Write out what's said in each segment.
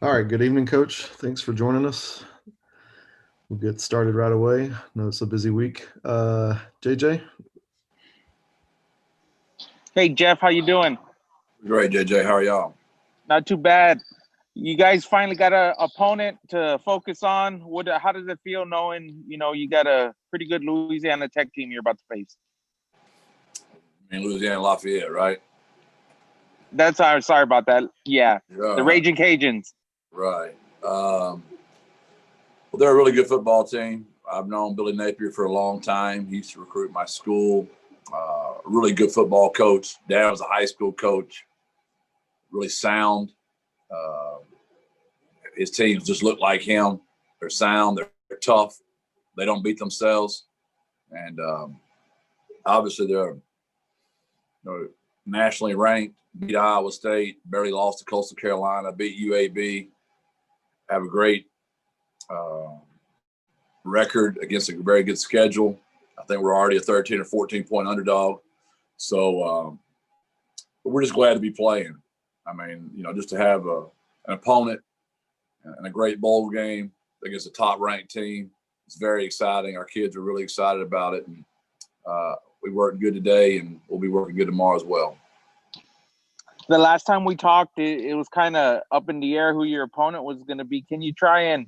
All right, good evening, Coach. Thanks for joining us. We'll get started right away. I know it's a busy week. JJ? Hey Jeff, how you doing? Great, JJ. How are y'all? Not too bad. You guys finally got a opponent to focus on. How does it feel knowing you got a pretty good Louisiana Tech team you're about to face? In Louisiana Lafayette, right? That's sorry about that. Yeah, Yeah, the Raging Cajuns. right. Well, they're a really good football team. I've known Billy Napier for a long time. He used to recruit my school. Really good football coach. Dad was a high school coach. Really sound. Uh, his teams just look like him. They're sound. They're tough. They don't beat themselves. And obviously, they're nationally ranked. Beat Iowa State. Barely lost to Coastal Carolina. Beat UAB. Have a great record against a very good schedule. I think we're already a 13 or 14-point underdog. So we're just glad to be playing. I mean, just to have an opponent and a great bowl game against a top-ranked team, it's very exciting. Our kids are really excited about it. And we worked good today, and we'll be working good tomorrow as well. The last time we talked, it was kind of up in the air who your opponent was going to be. Can you try and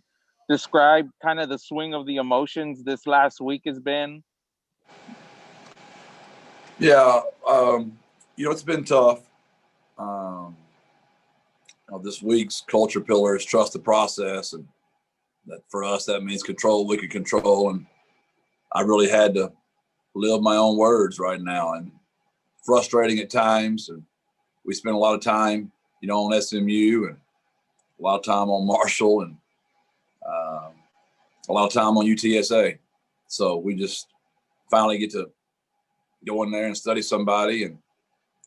describe kind of the swing of the emotions this last week has been? Yeah, it's been tough. This week's culture pillar is trust the process, and that for us that means control we can control. And I really had to live my own words right now, and frustrating at times. And we spent a lot of time, on SMU and a lot of time on Marshall and a lot of time on UTSA. So we just finally get to go in there and study somebody and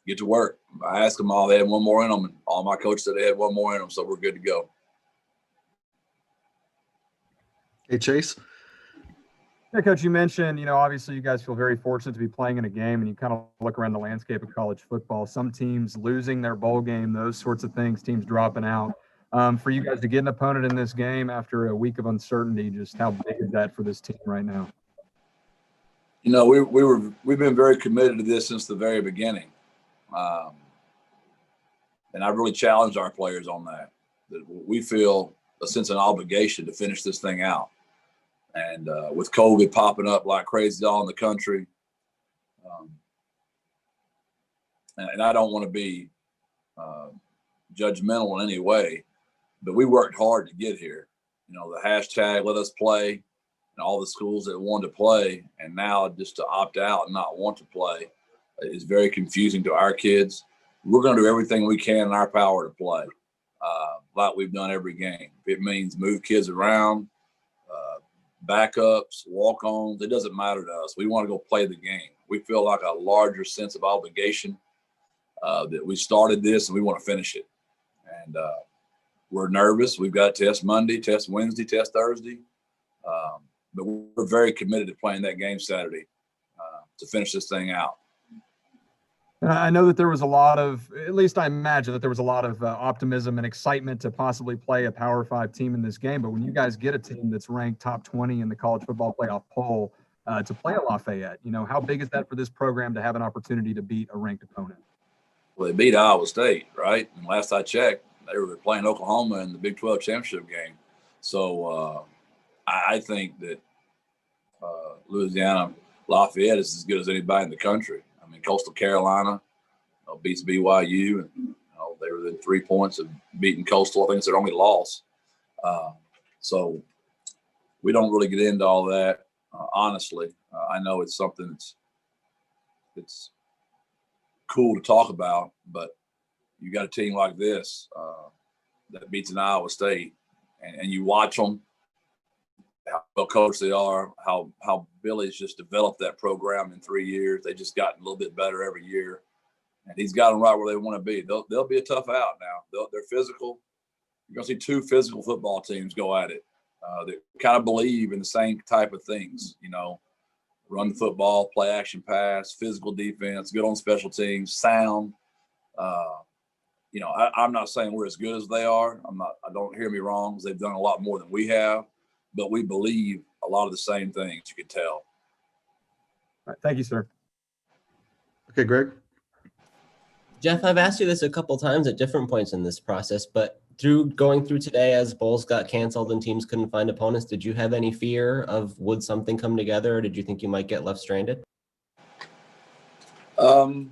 get to work. I asked them all, they had one more in them, and all my coaches said they had one more in them, so we're good to go. Hey, Chase? Yeah, Coach, you mentioned, obviously you guys feel very fortunate to be playing in a game, and you kind of look around the landscape of college football. Some teams losing their bowl game, those sorts of things, teams dropping out. For you guys to get an opponent in this game after a week of uncertainty, just how big is that for this team right now? We've been very committed to this since the very beginning, and I really challenged our players on that. That we feel a sense of obligation to finish this thing out. And with COVID popping up like crazy all in the country, and I don't want to be judgmental in any way, but we worked hard to get here. The hashtag "Let Us Play" and all the schools that wanted to play, and now just to opt out and not want to play is very confusing to our kids. We're going to do everything we can in our power to play, like we've done every game. If it means move kids around, backups, walk-ons, it doesn't matter to us. We want to go play the game. We feel like a larger sense of obligation that we started this and we want to finish it. And we're nervous. We've got test Monday, test Wednesday, test Thursday. But we're very committed to playing that game Saturday to finish this thing out. I know that there was a lot of, at least I imagine that there was a lot of optimism and excitement to possibly play a Power 5 team in this game. But when you guys get a team that's ranked top 20 in the college football playoff poll to play a Lafayette, how big is that for this program to have an opportunity to beat a ranked opponent? Well, they beat Iowa State, right? And last I checked, they were playing Oklahoma in the Big 12 championship game. So I think that Louisiana Lafayette is as good as anybody in the country. I mean, Coastal Carolina beats BYU, and they were within 3 points of beating Coastal. I think it's their only loss. So we don't really get into all that, honestly. I know it's something that's cool to talk about, but you got a team like this that beats an Iowa State, and you watch them, how well coached they are, how Billy's just developed that program in 3 years. They just gotten a little bit better every year, and he's got them right where they want to be. They'll be a tough out now. They're physical. You're going to see two physical football teams go at it that kind of believe in the same type of things, run the football, play action pass, physical defense, good on special teams, sound. you know, I'm not saying we're as good as they are. Don't hear me wrong, because they've done a lot more than we have, but we believe a lot of the same things, you can tell. All right, thank you, sir. Okay, Greg. Jeff, I've asked you this a couple times at different points in this process, but going through today as bowls got canceled and teams couldn't find opponents, did you have any fear of would something come together, or did you think you might get left stranded? You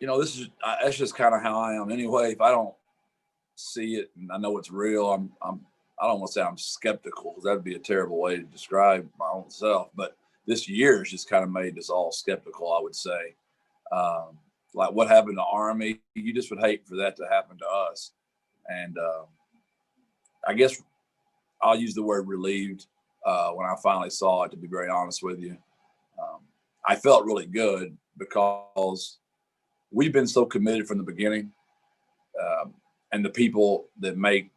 know, that's just kind of how I am anyway. If I don't see it and I know it's real, I don't want to say I'm skeptical, because that'd be a terrible way to describe my own self. But this year has just kind of made us all skeptical, I would say. Like what happened to Army, you just would hate for that to happen to us. And I guess I'll use the word relieved when I finally saw it, to be very honest with you. I felt really good because we've been so committed from the beginning, and the people that make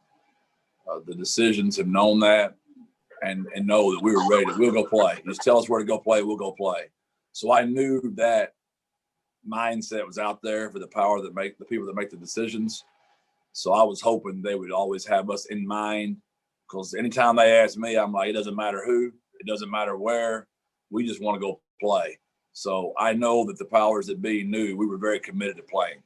the decisions have known that and know that we were ready. We'll go play. Just tell us where to go play. We'll go play. So I knew that mindset was out there for the people that make the decisions. So I was hoping they would always have us in mind, because anytime they ask me, I'm like, it doesn't matter who, it doesn't matter where, we just want to go play. So I know that the powers that be knew we were very committed to playing.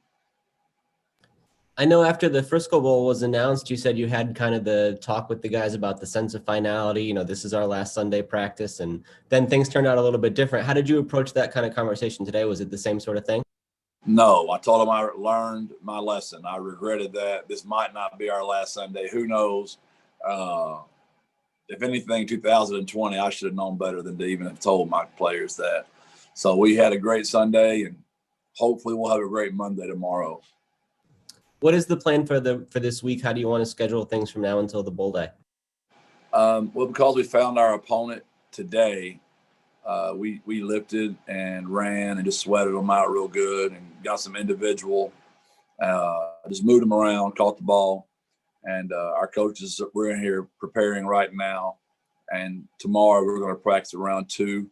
I know after the Frisco Bowl was announced, you said you had kind of the talk with the guys about the sense of finality. You know, this is our last Sunday practice, and then things turned out a little bit different. How did you approach that kind of conversation today? Was it the same sort of thing? No, I told them I learned my lesson. I regretted that. This might not be our last Sunday. Who knows? If anything, 2020, I should have known better than to even have told my players that. So we had a great Sunday, and hopefully we'll have a great Monday tomorrow. What is the plan for this week? How do you want to schedule things from now until the bowl day? Well, because we found our opponent today, we lifted and ran and just sweated them out real good and got some individual, just moved them around, caught the ball. And our coaches, we're in here preparing right now. And tomorrow we're going to practice around 2.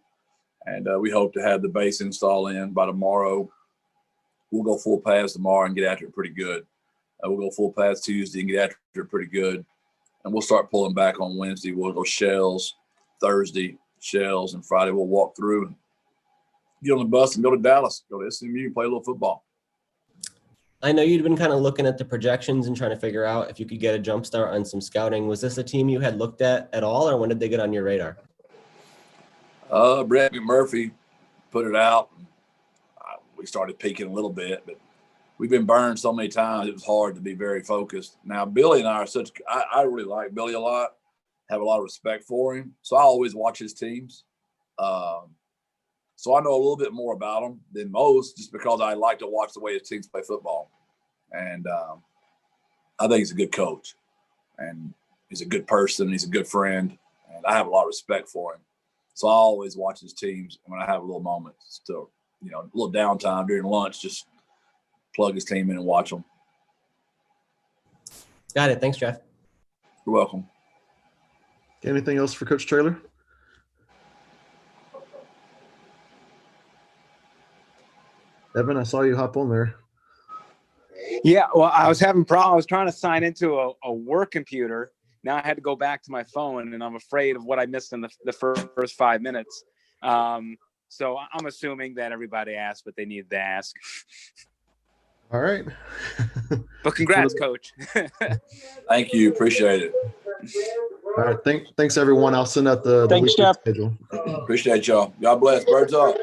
And we hope to have the base install in by tomorrow. We'll go full pads tomorrow and get after it pretty good. We'll go full pads Tuesday and get after it pretty good. And we'll start pulling back on Wednesday. We'll go shells Thursday, shells, and Friday we'll walk through and get on the bus and go to Dallas, go to SMU, play a little football. I know you'd been kind of looking at the projections and trying to figure out if you could get a jump start on some scouting. Was this a team you had looked at all, or when did they get on your radar? Brett McMurphy put it out. We started peaking a little bit, but we've been burned so many times, it was hard to be very focused. Now, Billy and I are I really like Billy a lot, have a lot of respect for him. So I always watch his teams. So I know a little bit more about him than most, just because I like to watch the way his teams play football. And I think he's a good coach, and he's a good person. He's a good friend, and I have a lot of respect for him. So I always watch his teams, and when I have a little moment, still, you know, a little downtime during lunch, just plug his team in and watch them. Got it. Thanks, Jeff. You're welcome. Anything else for Coach Traylor? Evan, I saw you hop on there. Yeah, well, I was having problems. I was trying to sign into a work computer. Now I had to go back to my phone, and I'm afraid of what I missed in the first 5 minutes. So I'm assuming that everybody asked what they needed to ask. All right. But congrats, Coach. Thank you. Appreciate it. All right. Thanks, everyone. I'll send out the Thanks, weekly Jeff. schedule. Appreciate y'all. God bless. Birds up.